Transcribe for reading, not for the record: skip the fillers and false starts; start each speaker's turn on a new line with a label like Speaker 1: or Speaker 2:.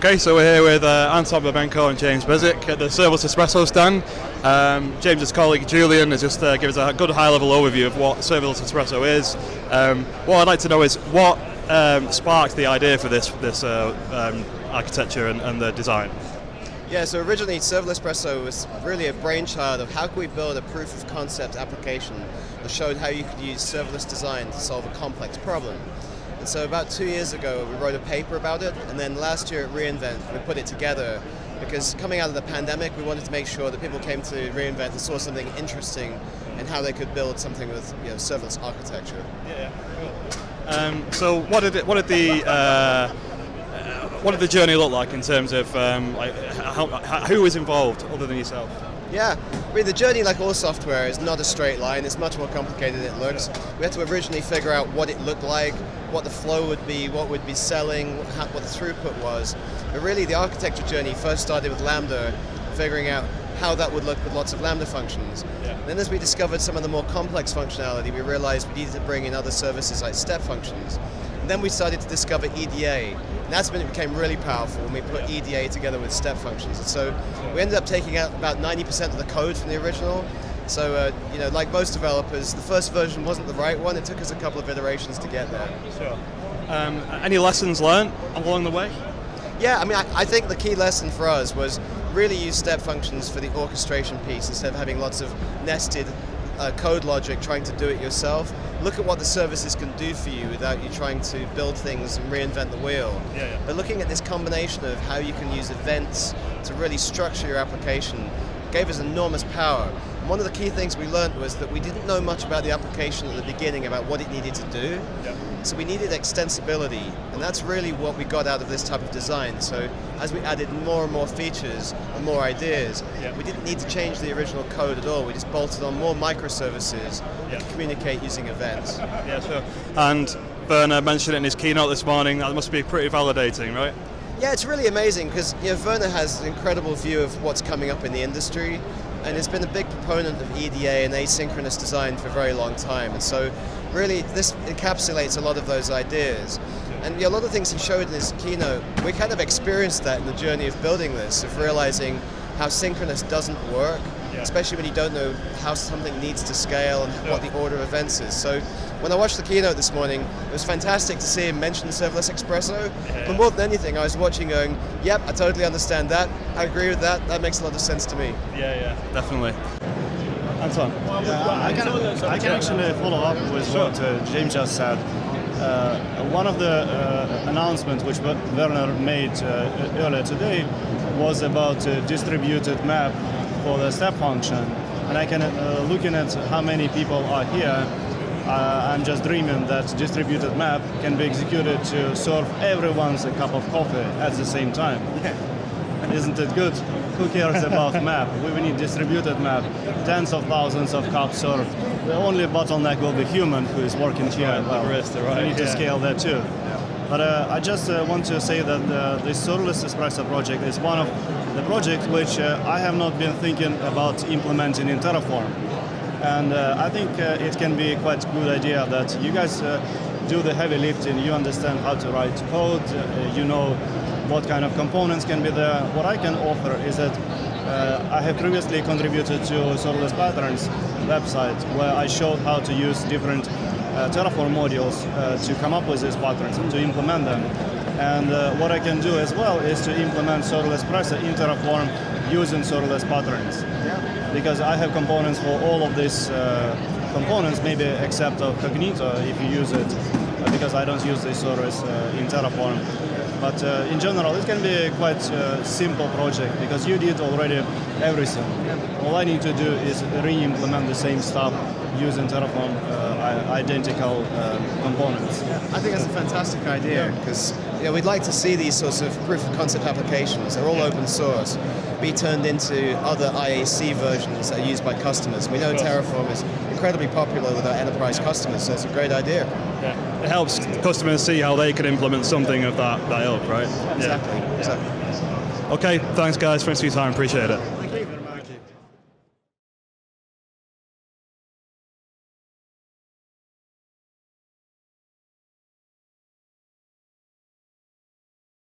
Speaker 1: Okay, so we're here with Anton Babenko and James Beswick at the Serverless Espresso stand. James's colleague Julian has just given us a good high-level overview of what Serverless Espresso is. What I'd like to know is what sparked the idea for this architecture and the design.
Speaker 2: Yeah, so originally Serverless Espresso was really a brainchild of how can we build a proof of concept application that showed how you could use serverless design to solve a complex problem. And so about 2 years ago we wrote a paper about it, and then last year at reInvent we put it together because coming out of the pandemic we wanted to make sure that people came to reInvent and saw something interesting and how they could build something with serverless architecture.
Speaker 1: Yeah, cool. So what did the journey look like in terms of who was involved other than yourself?
Speaker 2: Yeah, I mean the journey, like all software, is not a straight line. It's much more complicated than it looks. We had to originally figure out what it looked like, what the flow would be, what we'd be selling, what the throughput was. But really the architecture journey first started with Lambda, figuring out how that would look with lots of Lambda functions. Yeah. Then as we discovered some of the more complex functionality, we realized we needed to bring in other services like step functions. And then we started to discover EDA. And that's when it became really powerful when we put EDA together with step functions. And so we ended up taking out about 90% of the code from the original. So, like most developers, the first version wasn't the right one. It took us a couple of iterations to get there.
Speaker 1: Sure. Any lessons learned along the way?
Speaker 2: Yeah, I mean, I think the key lesson for us was really use step functions for the orchestration piece instead of having lots of nested code logic trying to do it yourself. Look at what the services can do for you without you trying to build things and reinvent the wheel. Yeah. But looking at this combination of how you can use events to really structure your application gave us enormous power. And one of the key things we learned was that we didn't know much about the application at the beginning about what it needed to do. Yeah. So we needed extensibility, and that's really what we got out of this type of design. So as we added more and more features and more ideas, we didn't need to change the original code at all. We just bolted on more microservices to communicate using events.
Speaker 1: Yeah, sure. And Werner mentioned it in his keynote this morning. That must be pretty validating, right?
Speaker 2: Yeah, it's really amazing because Werner has an incredible view of what's coming up in the industry, and has been a big proponent of EDA and asynchronous design for a very long time. And so really this encapsulates a lot of those ideas. And a lot of things he showed in his keynote, we kind of experienced that in the journey of building this, of realizing how synchronous doesn't work, especially when you don't know how something needs to scale and what the order of events is. So when I watched the keynote this morning, it was fantastic to see him mention Serverless Espresso. But more than anything, I was watching going, yep, I totally understand that. I agree with that. That makes a lot of sense to me.
Speaker 1: Yeah, definitely. Anton?
Speaker 3: I can actually follow up with what James just said. One of the announcements which Werner made earlier today was about distributed map for the step function. And I can, looking at how many people are here, I'm just dreaming that distributed map can be executed to serve everyone's a cup of coffee at the same time. Isn't it good? Who cares about map? We need distributed map. Tens of thousands of cups served. The only bottleneck will be human who is working here. We need to scale that too. But I just want to say that the Serverless Espresso project is one of the projects which I have not been thinking about implementing in Terraform. And I think it can be quite a good idea that you guys do the heavy lifting, you understand how to write code, you know what kind of components can be there. What I can offer is that I have previously contributed to Serverless Patterns website where I showed how to use different Terraform modules to come up with these patterns and to implement them. And what I can do as well is to implement Serverless Espresso in Terraform using Serverless Patterns. Because I have components for all of these components, maybe except of Cognito if you use it, because I don't use this service in Terraform. But in general, it can be quite a simple project because you did already everything. All I need to do is re-implement the same stuff using Terraform identical components.
Speaker 2: I think that's a fantastic idea because we'd like to see these sorts of proof of concept applications. They're all open source. Be turned into other IAC versions that are used by customers. We know Terraform is incredibly popular with our enterprise customers, so it's a great idea.
Speaker 1: It helps customers see how they can implement something of that ilk, right?
Speaker 2: Exactly.
Speaker 1: Okay, thanks guys, thanks for your time, appreciate it.